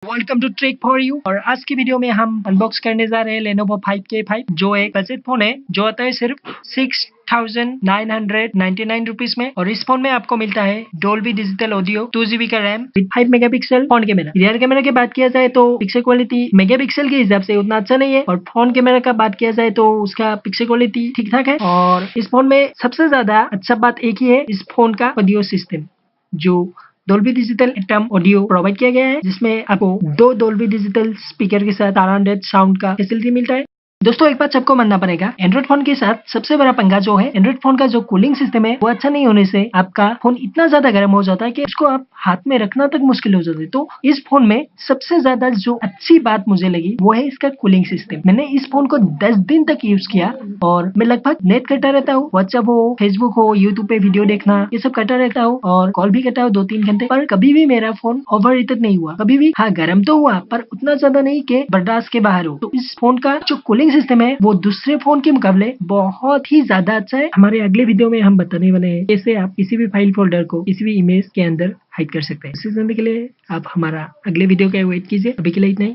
Welcome to trick for you. और आज की वीडियो में हम अनबॉक्स करने जा रहे हैं Lenovo 5K5 जो एक बजट फोन है जो आता है सिर्फ 6,999 रुपीज में। और इस फोन में आपको मिलता है डोल्बी डिजिटल ऑडियो, 2GB का RAM, 5 megapixel front camera. Rear camera की बात किया जाए तो पिक्सल क्वालिटी मेगापिक्सल के हिसाब से उतना अच्छा नहीं है, और फ्रंट कैमरा का बात किया जाए तो उसका पिक्सल क्वालिटी ठीक ठाक है। और इस फोन में सबसे ज्यादा अच्छा बात एक ही है, इस फोन का ऑडियो सिस्टम जो Dolby digital atom audio provide किया गया है, जिसमें आपको दो डोल्बी डिजिटल स्पीकर के साथ अराउंडेड साउंड का फैसिलिटी मिलता है। दोस्तों एक बात सबको मानना पड़ेगा, एंड्रॉइड फोन के साथ सबसे बड़ा पंगा जो है, एंड्रॉइड फोन का जो कूलिंग सिस्टम है वो अच्छा नहीं होने से आपका फोन इतना ज्यादा गर्म हो जाता है कि उसको आप हाथ में रखना तक मुश्किल हो जाता है। तो इस फोन में सबसे ज्यादा जो अच्छी बात मुझे लगी वो है इसका कूलिंग सिस्टम। मैंने इस फोन को 10 दिन तक यूज किया और मैं लगभग नेट करता रहता हूँ, व्हाट्सएप हो, फेसबुक हो, यूट्यूब पे वीडियो देखना, ये सब करता रहता हूँ और कॉल भी करता हूँ 2-3 घंटे, पर कभी भी मेरा फोन ओवर हीटेड नहीं हुआ। कभी भी हाँ गर्म तो हुआ पर उतना ज्यादा नहीं कि बर्दाश्त के बाहर हो। तो इस फोन का जो कूलिंग सिस्टम है वो दूसरे फोन के मुकाबले बहुत ही ज्यादा अच्छा है। हमारे अगले वीडियो में हम बताने वाले हैं कैसे आप किसी भी फाइल फोल्डर को किसी भी इमेज के अंदर हाइड कर सकते हैं। इसी जानने के लिए आप हमारा अगले वीडियो का वेट कीजिए। अभी के लिए इतना ही।